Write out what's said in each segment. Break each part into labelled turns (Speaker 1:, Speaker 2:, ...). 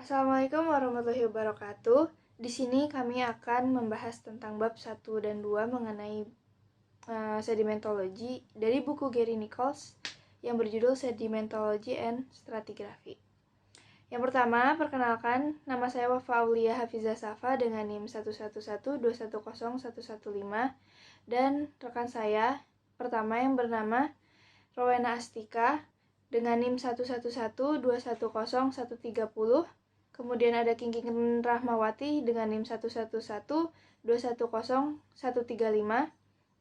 Speaker 1: Assalamualaikum warahmatullahi wabarakatuh. Di sini kami akan membahas tentang bab 1 dan 2 mengenai sedimentologi dari buku Gary Nichols yang berjudul Sedimentology and Stratigraphy. Yang pertama, perkenalkan, nama saya Wafa Aulia Hafizah Safa dengan NIM 11121101115 dan rekan saya pertama yang bernama Rowena Astika dengan NIM 11121101130. Kemudian ada Kingking Rahmawati dengan NIM 11121101135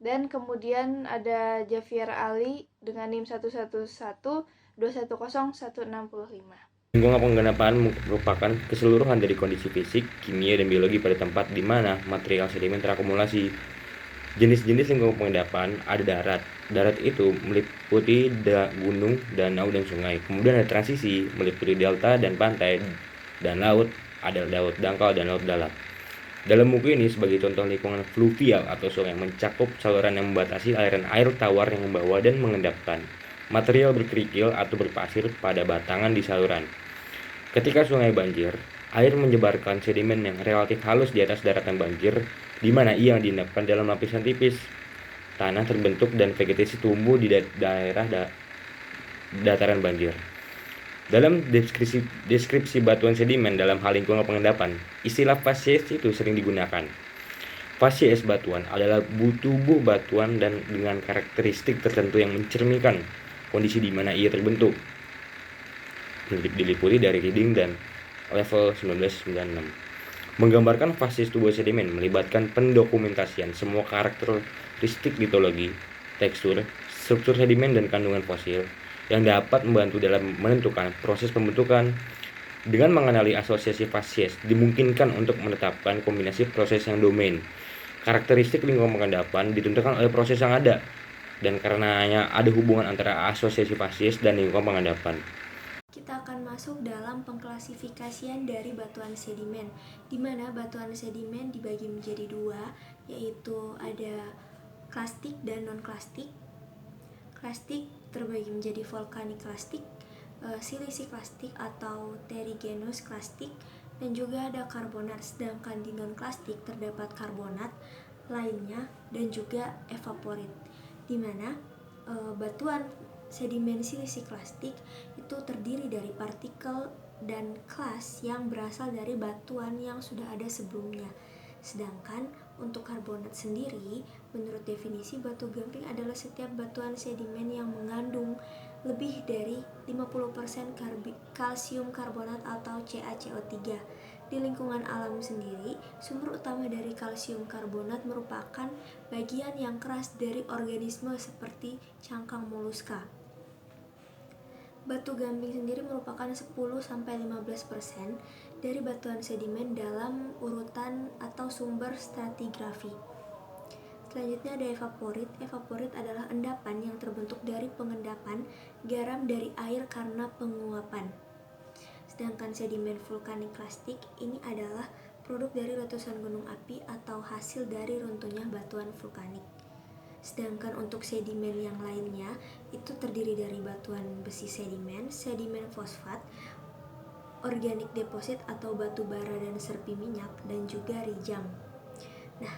Speaker 1: dan kemudian ada Javier Ali dengan NIM 11121101165.
Speaker 2: Lingkungan penggenapaan merupakan keseluruhan dari kondisi fisik, kimia, dan biologi pada tempat di mana material sedimen terakumulasi. Jenis-jenis lingkungan pengendapan ada darat. Darat itu meliputi gunung, danau, dan sungai. Kemudian ada transisi, meliputi delta dan pantai. Dan laut, ada laut dangkal dan laut dalam. Dalam buku ini sebagai contoh lingkungan fluvial atau sungai mencakup saluran yang membatasi aliran air tawar yang membawa dan mengendapkan material berkerikil atau berpasir pada batangan di saluran. Ketika sungai banjir, air menyebarkan sedimen yang relatif halus di atas daratan banjir, di mana ia diendapkan dalam lapisan tipis. Tanah terbentuk dan vegetasi tumbuh di daerah dataran banjir. Dalam deskripsi batuan sedimen dalam hal lingkungan pengendapan, istilah facies itu sering digunakan. Facies batuan adalah tubuh batuan dan dengan karakteristik tertentu yang mencerminkan kondisi di mana ia terbentuk. Diliputi dari reading dan level 1996. Menggambarkan facies tubuh sedimen melibatkan pendokumentasian semua karakteristik litologi, tekstur, struktur sedimen dan kandungan fosil yang dapat membantu dalam menentukan proses pembentukan. Dengan mengenali asosiasi facies, dimungkinkan untuk menetapkan kombinasi proses yang domain. Karakteristik lingkungan pengendapan ditentukan oleh proses yang ada, dan karenanya ada hubungan antara asosiasi facies dan lingkungan pengendapan.
Speaker 3: Kita akan masuk dalam pengklasifikasian dari batuan sedimen, di mana batuan sedimen dibagi menjadi dua, yaitu ada klastik dan non-klastik. Klastik terbagi menjadi volkanik klastik, silisi klastik atau terrigenous klastik, dan juga ada karbonat. Sedangkan di non-klastik terdapat karbonat lainnya dan juga evaporit, di mana batuan sedimen silisi klastik itu terdiri dari partikel dan kelas yang berasal dari batuan yang sudah ada sebelumnya. Sedangkan untuk karbonat sendiri, menurut definisi batu gamping adalah setiap batuan sedimen yang mengandung lebih dari 50% kalsium karbonat atau CaCO3. Di lingkungan alam sendiri, sumber utama dari kalsium karbonat merupakan bagian yang keras dari organisme seperti cangkang moluska. Batu gamping sendiri merupakan 10-15% dari batuan sedimen dalam urutan atau sumber stratigrafi. Selanjutnya ada evaporit. Evaporit adalah endapan yang terbentuk dari pengendapan garam dari air karena penguapan. Sedangkan sedimen vulkanik klastik ini adalah produk dari letusan gunung api atau hasil dari runtuhnya batuan vulkanik. Sedangkan untuk sedimen yang lainnya itu terdiri dari batuan besi sedimen fosfat, organik deposit atau batu bara dan serpi minyak, dan juga rijang. Nah,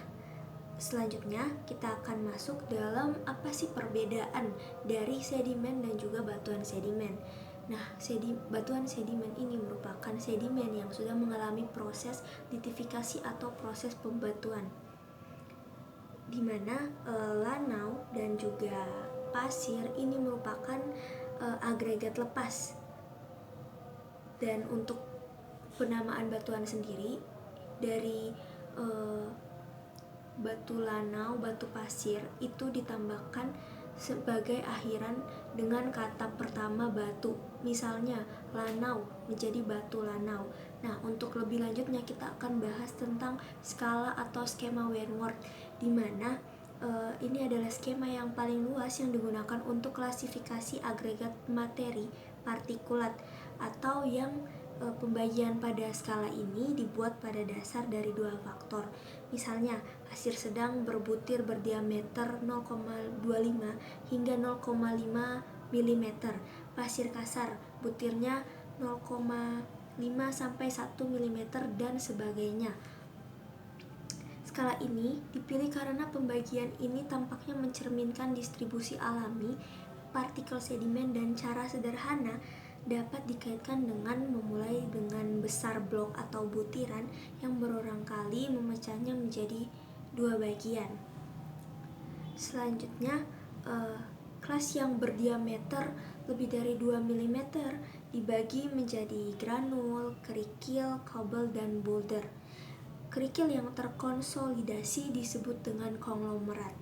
Speaker 3: selanjutnya kita akan masuk dalam apa sih perbedaan dari sedimen dan juga batuan sedimen. Nah, batuan sedimen ini merupakan sedimen yang sudah mengalami proses litifikasi atau proses pembatuan, di mana lanau dan juga pasir ini merupakan agregat lepas. Dan untuk penamaan batuan sendiri, dari batu lanau, batu pasir itu ditambahkan sebagai akhiran dengan kata pertama batu. Misalnya lanau menjadi batu lanau. Nah, untuk lebih lanjutnya kita akan bahas tentang skala atau skema Wentworth, di mana ini adalah skema yang paling luas yang digunakan untuk klasifikasi agregat materi partikulat, atau yang pembagian pada skala ini dibuat pada dasar dari dua faktor. Misalnya, pasir sedang berbutir berdiameter 0,25 hingga 0,5 mm. Pasir kasar butirnya 0,5 sampai 1 mm dan sebagainya. Skala ini dipilih karena pembagian ini tampaknya mencerminkan distribusi alami partikel sedimen dan cara sederhana dapat dikaitkan dengan memulai dengan besar blok atau butiran yang berulang kali memecahnya menjadi 2 bagian. Selanjutnya, kelas yang berdiameter lebih dari 2 mm dibagi menjadi granul, kerikil, kobel, dan boulder. Kerikil yang terkonsolidasi disebut dengan konglomerat.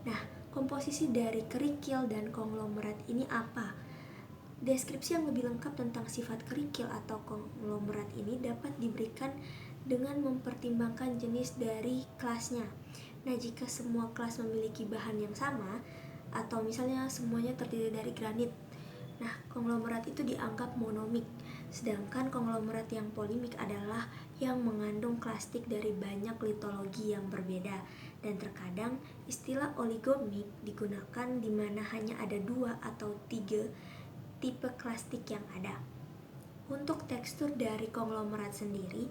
Speaker 3: Nah, komposisi dari kerikil dan konglomerat ini apa? Deskripsi yang lebih lengkap tentang sifat kerikil atau konglomerat ini dapat diberikan dengan mempertimbangkan jenis dari kelasnya. Nah, jika semua kelas memiliki bahan yang sama, atau misalnya semuanya terdiri dari granit, nah, konglomerat itu dianggap monomik. Sedangkan konglomerat yang polimik adalah yang mengandung klastik dari banyak litologi yang berbeda. Dan terkadang istilah oligomik digunakan di mana hanya ada 2 atau 3 tipe klastik yang ada. Untuk tekstur dari konglomerat sendiri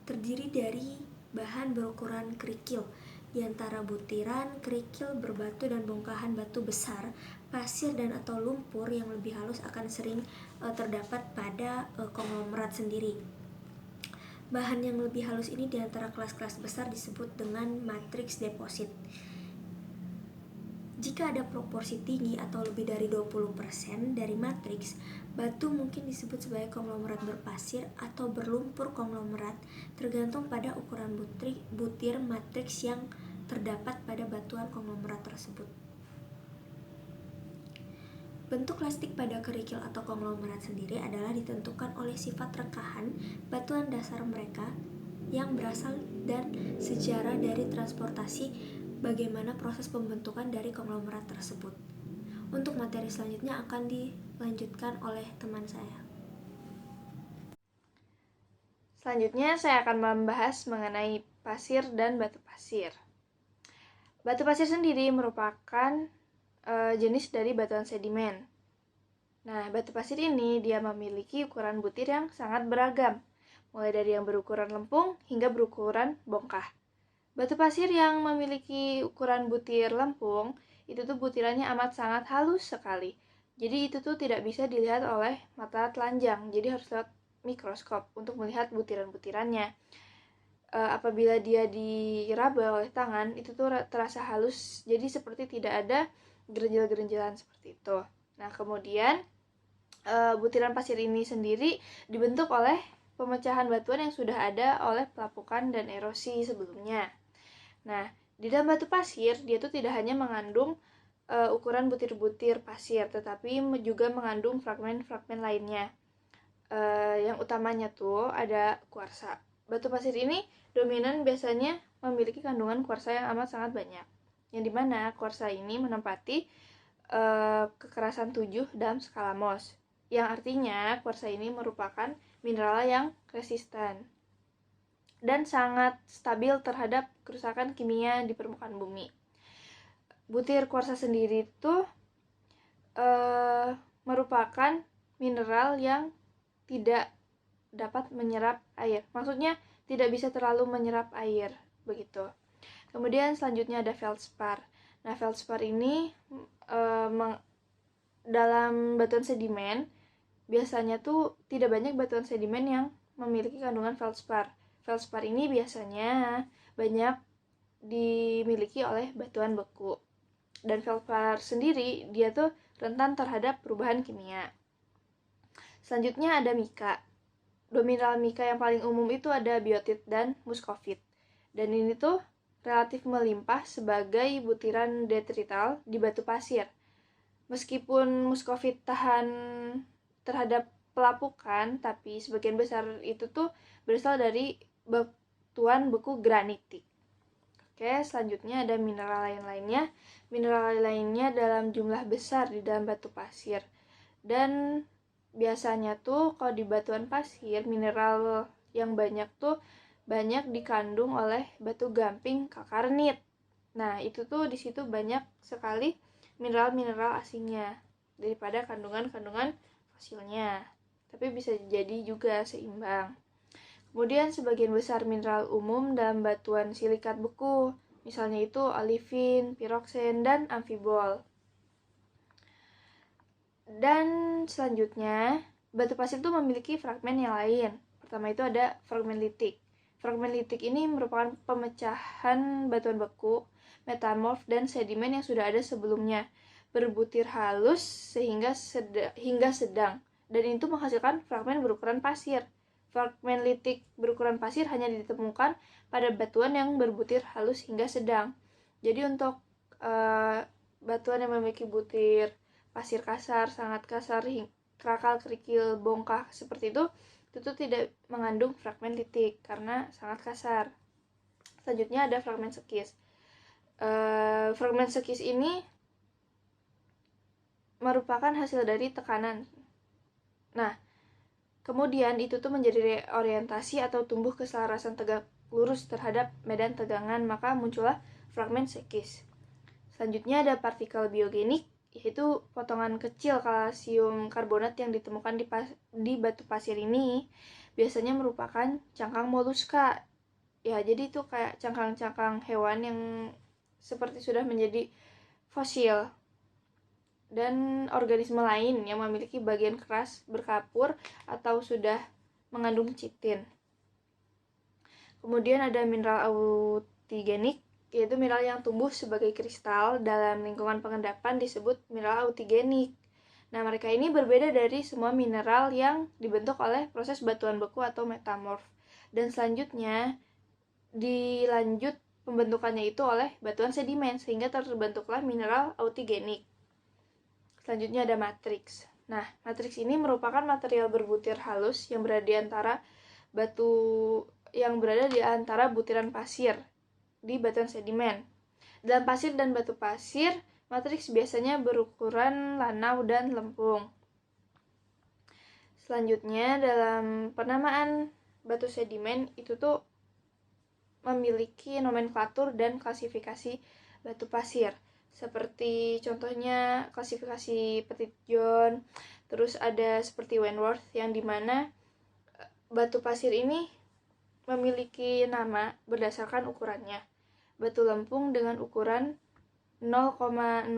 Speaker 3: terdiri dari bahan berukuran kerikil. Di antara butiran, kerikil berbatu dan bongkahan batu besar, pasir dan atau lumpur yang lebih halus akan sering terdapat pada konglomerat sendiri. Bahan yang lebih halus ini di antara kelas-kelas besar disebut dengan matriks deposit. Jika ada proporsi tinggi atau lebih dari 20% dari matriks, batu mungkin disebut sebagai konglomerat berpasir atau berlumpur konglomerat, tergantung pada ukuran butir matriks yang terdapat pada batuan konglomerat tersebut. Bentuk plastik pada kerikil atau konglomerat sendiri adalah ditentukan oleh sifat rekahan batuan dasar mereka yang berasal dan sejarah dari transportasi bagaimana proses pembentukan dari konglomerat tersebut. Untuk materi selanjutnya akan dilanjutkan oleh teman saya.
Speaker 1: Selanjutnya saya akan membahas mengenai pasir dan batu pasir. Batu pasir sendiri merupakan jenis dari batuan sedimen. Nah, batu pasir ini dia memiliki ukuran butir yang sangat beragam, mulai dari yang berukuran lempung hingga berukuran bongkah. Batu pasir yang memiliki ukuran butir lempung, itu tuh butirannya amat sangat halus sekali. Jadi itu tuh tidak bisa dilihat oleh mata telanjang, jadi harus lewat mikroskop untuk melihat butiran-butirannya. Apabila dia diraba oleh tangan, itu tuh terasa halus, jadi seperti tidak ada gerenjel-gerenjelan seperti itu. Nah, kemudian butiran pasir ini sendiri dibentuk oleh pemecahan batuan yang sudah ada oleh pelapukan dan erosi sebelumnya. Nah, di dalam batu pasir, dia tuh tidak hanya mengandung ukuran butir-butir pasir, tetapi juga mengandung fragmen-fragmen lainnya. Yang utamanya tuh ada kuarsa. Batu pasir ini dominan biasanya memiliki kandungan kuarsa yang amat sangat banyak, yang dimana kuarsa ini menempati kekerasan 7 dalam skala Mohs, yang artinya kuarsa ini merupakan mineral yang resisten dan sangat stabil terhadap kerusakan kimia di permukaan bumi. Butir kuarsa sendiri itu merupakan mineral yang tidak dapat menyerap air. Maksudnya tidak bisa terlalu menyerap air, begitu. Kemudian selanjutnya ada feldspar. Nah, feldspar ini dalam batuan sedimen biasanya tuh tidak banyak batuan sedimen yang memiliki kandungan feldspar. Feldspar ini biasanya banyak dimiliki oleh batuan beku. Dan feldspar sendiri dia tuh rentan terhadap perubahan kimia. Selanjutnya ada mika. Mineral mika yang paling umum itu ada biotit dan muskovit. Dan ini tuh relatif melimpah sebagai butiran detrital di batu pasir. Meskipun muskovit tahan terhadap pelapukan, tapi sebagian besar itu tuh berasal dari batuan beku granitik. Oke, selanjutnya ada mineral lain-lainnya. Mineral lainnya dalam jumlah besar di dalam batu pasir. Dan biasanya tuh kalau di batuan pasir, mineral yang banyak tuh banyak dikandung oleh batu gamping kakarnit. Nah, itu tuh di situ banyak sekali mineral-mineral asingnya daripada kandungan-kandungan fosilnya, tapi bisa jadi juga seimbang. Kemudian sebagian besar mineral umum dalam batuan silikat beku, misalnya itu olivin, piroksen, dan amfibol. Dan selanjutnya, batu pasir itu memiliki fragmen yang lain. Pertama itu ada fragmen litik. Fragmen litik ini merupakan pemecahan batuan beku, metamorf, dan sedimen yang sudah ada sebelumnya, berbutir halus hingga sedang, dan itu menghasilkan fragmen berukuran pasir. Fragmen litik berukuran pasir hanya ditemukan pada batuan yang berbutir halus hingga sedang. Jadi untuk batuan yang memiliki butir pasir kasar, sangat kasar, krakal, kerikil, bongkah seperti itu tidak mengandung fragmen litik karena sangat kasar. Selanjutnya ada fragmen sekis. Fragmen sekis ini merupakan hasil dari tekanan. Nah, kemudian itu tuh menjadi reorientasi atau tumbuh keselarasan tegak lurus terhadap medan tegangan, maka muncullah fragmen sekis. Selanjutnya ada partikel biogenik, yaitu potongan kecil kalsium karbonat yang ditemukan di batu pasir ini biasanya merupakan cangkang moluska. Ya, jadi itu kayak cangkang-cangkang hewan yang seperti sudah menjadi fosil. Dan organisme lain yang memiliki bagian keras berkapur atau sudah mengandung chitin. Kemudian ada mineral autigenik, yaitu mineral yang tumbuh sebagai kristal dalam lingkungan pengendapan disebut mineral autigenik. Nah, mereka ini berbeda dari semua mineral yang dibentuk oleh proses batuan beku atau metamorf. Dan selanjutnya dilanjut pembentukannya itu oleh batuan sedimen sehingga terbentuklah mineral autigenik. Selanjutnya ada matriks. Nah, matriks ini merupakan material berbutir halus yang berada di antara butiran pasir di batuan sedimen. Dalam pasir dan batu pasir, matriks biasanya berukuran lanau dan lempung. Selanjutnya, dalam penamaan batu sedimen itu tuh memiliki nomenklatur dan klasifikasi batu pasir. Seperti contohnya klasifikasi Petit John, terus ada seperti Wentworth yang dimana batu pasir ini memiliki nama berdasarkan ukurannya. Batu lempung dengan ukuran 0,006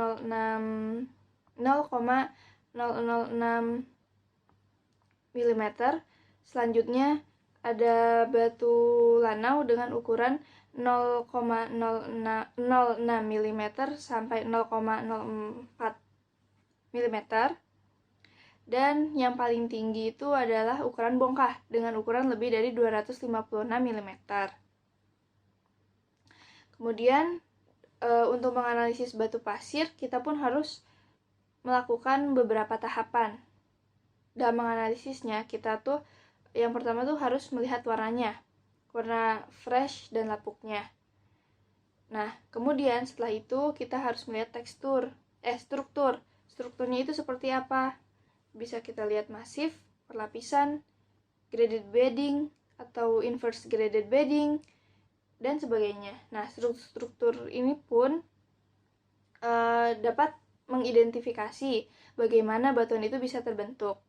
Speaker 1: mm. Selanjutnya ada batu lanau dengan ukuran 0,06 mm sampai 0,04 mm. Dan yang paling tinggi itu adalah ukuran bongkah dengan ukuran lebih dari 256 mm. Kemudian untuk menganalisis batu pasir, kita pun harus melakukan beberapa tahapan. Dalam menganalisisnya, kita tuh yang pertama tuh harus melihat warnanya, warna fresh dan lapuknya. Nah, kemudian setelah itu kita harus melihat struktur. Strukturnya itu seperti apa? Bisa kita lihat masif, perlapisan, graded bedding, atau inverse graded bedding, dan sebagainya. Nah, struktur ini pun dapat mengidentifikasi bagaimana batuan itu bisa terbentuk.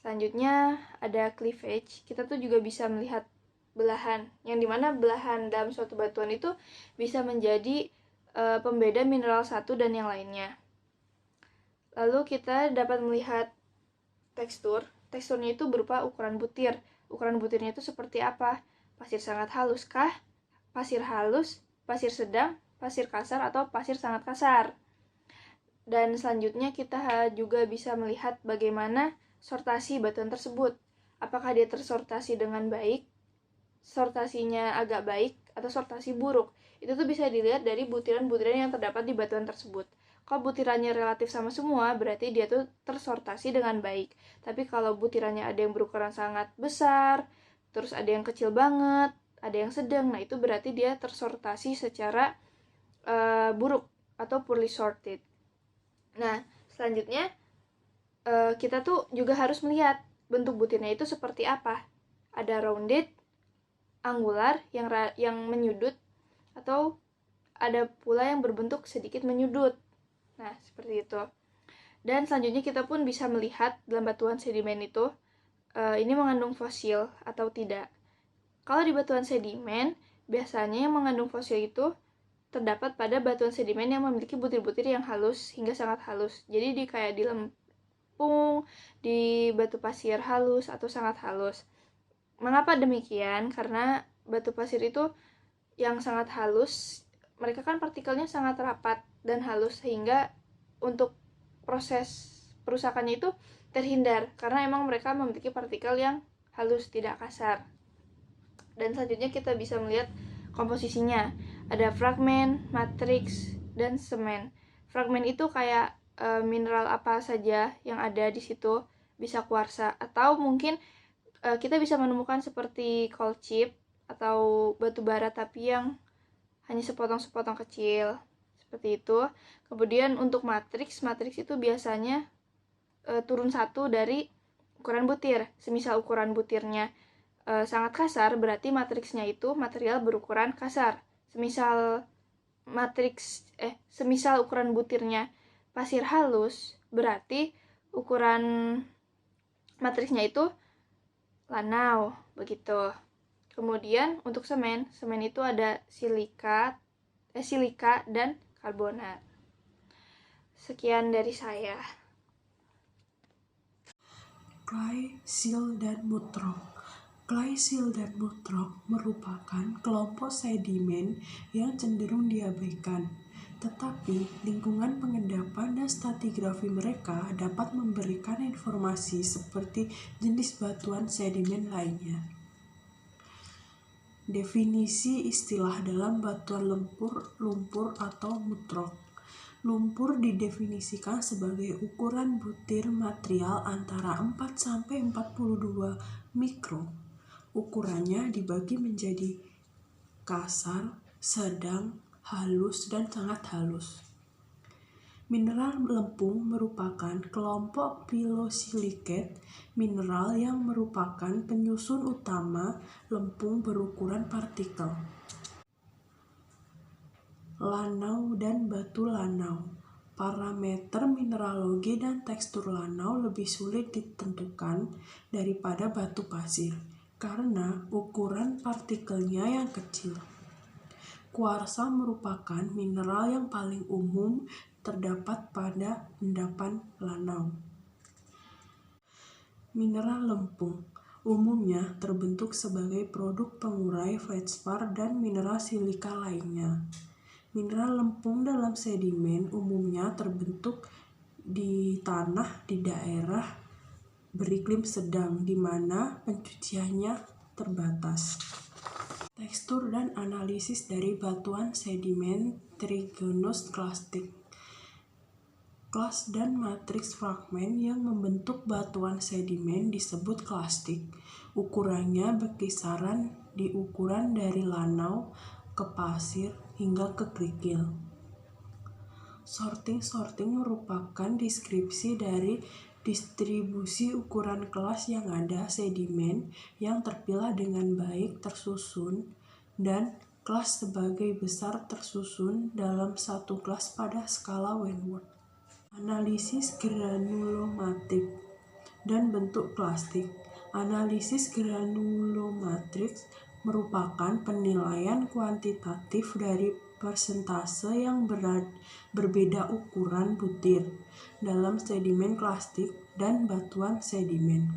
Speaker 1: Selanjutnya ada cleavage. Kita tuh juga bisa melihat belahan, yang dimana belahan dalam suatu batuan itu bisa menjadi pembeda mineral satu dan yang lainnya. Lalu kita dapat melihat tekstur. Teksturnya itu berupa ukuran butir. Ukuran butirnya itu seperti apa? Pasir sangat halus kah? Pasir halus, pasir sedang, pasir kasar, atau pasir sangat kasar. Dan selanjutnya kita juga bisa melihat bagaimana sortasi batuan tersebut. Apakah dia tersortasi dengan baik, sortasinya agak baik, atau sortasi buruk. Itu tuh bisa dilihat dari butiran-butiran yang terdapat di batuan tersebut. Kalau butirannya relatif sama semua, berarti dia tuh tersortasi dengan baik. Tapi kalau butirannya ada yang berukuran sangat besar, terus ada yang kecil banget, ada yang sedang, nah itu berarti dia tersortasi secara buruk atau poorly sorted. Nah, selanjutnya kita tuh juga harus melihat bentuk butirnya itu seperti apa. Ada rounded, angular, yang menyudut, atau ada pula yang berbentuk sedikit menyudut. Nah, seperti itu. Dan selanjutnya kita pun bisa melihat dalam batuan sedimen itu ini mengandung fosil atau tidak. Kalau di batuan sedimen, biasanya yang mengandung fosil itu terdapat pada batuan sedimen yang memiliki butir-butir yang halus hingga sangat halus. Jadi kayak di lempung, di batu pasir halus atau sangat halus. Mengapa demikian? Karena batu pasir itu yang sangat halus, mereka kan partikelnya sangat rapat dan halus, sehingga untuk proses perusakannya itu terhindar karena emang mereka memiliki partikel yang halus, tidak kasar. Dan selanjutnya kita bisa melihat komposisinya. Ada fragmen, matriks, dan semen. Fragmen itu kayak mineral apa saja yang ada di situ, bisa kuarsa, atau mungkin kita bisa menemukan seperti coal chip atau batu bara tapi yang hanya sepotong-sepotong kecil, seperti itu. Kemudian untuk matriks itu biasanya turun satu dari ukuran butir. Semisal ukuran butirnya sangat kasar, berarti matriksnya itu material berukuran kasar. Semisal ukuran butirnya pasir halus, berarti ukuran matriksnya itu lanau, begitu. Kemudian untuk semen itu ada silika dan karbonat. Sekian dari saya.
Speaker 4: Clay, sill, dan mutrok. Clay, sill, dan mutrok merupakan kelompok sedimen yang cenderung diabaikan, tetapi lingkungan pengendapan dan stratigrafi mereka dapat memberikan informasi seperti jenis batuan sedimen lainnya. Definisi istilah dalam batuan lumpur atau mutrok. Lumpur didefinisikan sebagai ukuran butir material antara 4-42 mikro. Ukurannya dibagi menjadi kasar, sedang, halus, dan sangat halus. Mineral lempung merupakan kelompok phyllosilikat mineral yang merupakan penyusun utama lempung berukuran partikel. Lanau dan batu lanau. Parameter mineralogi dan tekstur lanau lebih sulit ditentukan daripada batu pasir karena ukuran partikelnya yang kecil. Kuarsa merupakan mineral yang paling umum terdapat pada endapan lanau. Mineral lempung umumnya terbentuk sebagai produk pengurai feldspar dan mineral silika lainnya. Mineral lempung dalam sedimen umumnya terbentuk di tanah di daerah beriklim sedang, di mana pencuciannya terbatas. Tekstur dan analisis dari batuan sedimen trigenus klastik. Kelas dan matriks fragmen yang membentuk batuan sedimen disebut klastik. Ukurannya berkisaran di ukuran dari lanau ke pasir hingga ke kerikil. Sorting merupakan deskripsi dari distribusi ukuran kelas yang ada sedimen yang terpilah dengan baik tersusun dan kelas sebagai besar tersusun dalam satu kelas pada skala Wentworth. Analisis granulometrik dan bentuk klastik. Analisis granulometrik merupakan penilaian kuantitatif dari persentase yang berbeda ukuran butir dalam sedimen klastik dan batuan sedimen.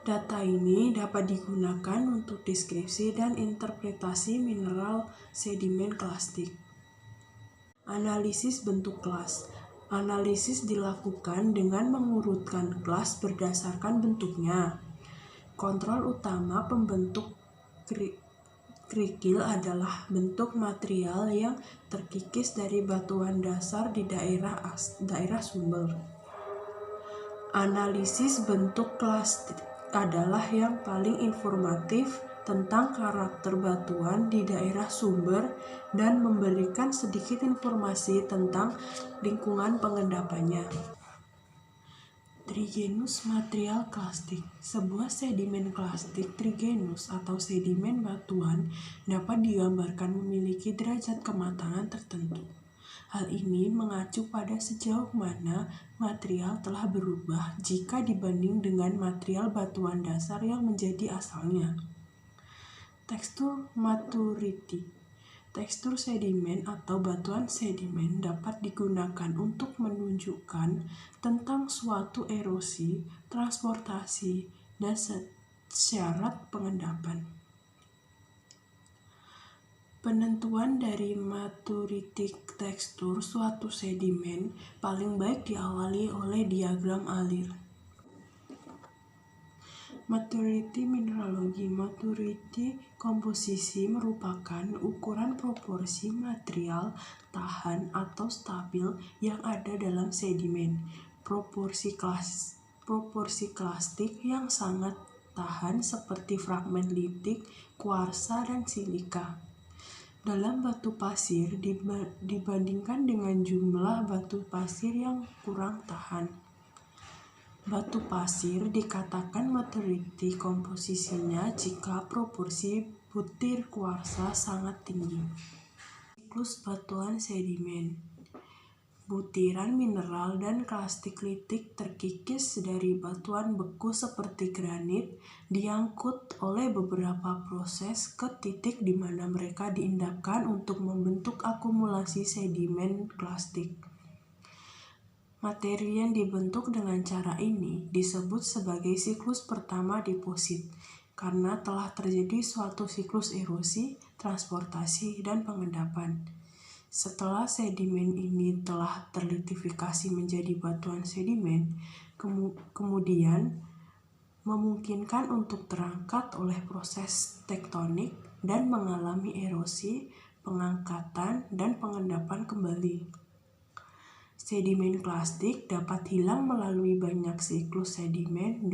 Speaker 4: Data ini dapat digunakan untuk deskripsi dan interpretasi mineral sedimen klastik. Analisis bentuk kelas. Analisis dilakukan dengan mengurutkan kelas berdasarkan bentuknya. Kontrol utama pembentuk kerikil adalah bentuk material yang terkikis dari batuan dasar di daerah sumber. Analisis bentuk kelas adalah yang paling informatif tentang karakter batuan di daerah sumber dan memberikan sedikit informasi tentang lingkungan pengendapannya. Trigenus material klastik. Sebuah sedimen klastik trigenus atau sedimen batuan dapat digambarkan memiliki derajat kematangan tertentu. Hal ini mengacu pada sejauh mana material telah berubah jika dibanding dengan material batuan dasar yang menjadi asalnya. Tekstur maturity. Tekstur sedimen atau batuan sedimen dapat digunakan untuk menunjukkan tentang suatu erosi, transportasi, dan syarat pengendapan. Penentuan dari maturity tekstur suatu sedimen paling baik diawali oleh diagram alir. Maturity mineralogi. Maturity komposisi merupakan ukuran proporsi material tahan atau stabil yang ada dalam sedimen. Proporsi klastik yang sangat tahan seperti fragmen litik, kuarsa, dan silika. Dalam batu pasir dibandingkan dengan jumlah batu pasir yang kurang tahan. Batu pasir dikatakan maturity komposisinya jika proporsi butir kuarsa sangat tinggi. Siklus batuan sedimen. Butiran mineral dan klastik litik terkikis dari batuan beku seperti granit diangkut oleh beberapa proses ke titik di mana mereka diendapkan untuk membentuk akumulasi sedimen klastik. Materi yang dibentuk dengan cara ini disebut sebagai siklus pertama deposit karena telah terjadi suatu siklus erosi, transportasi, dan pengendapan. Setelah sedimen ini telah terlitifikasi menjadi batuan sedimen, kemudian memungkinkan untuk terangkat oleh proses tektonik dan mengalami erosi, pengangkatan, dan pengendapan kembali. Sedimen klastik dapat hilang melalui banyak siklus sedimen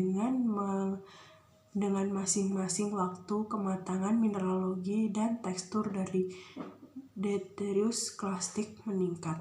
Speaker 4: dengan masing-masing waktu kematangan mineralogi dan tekstur dari detritus klastik meningkat.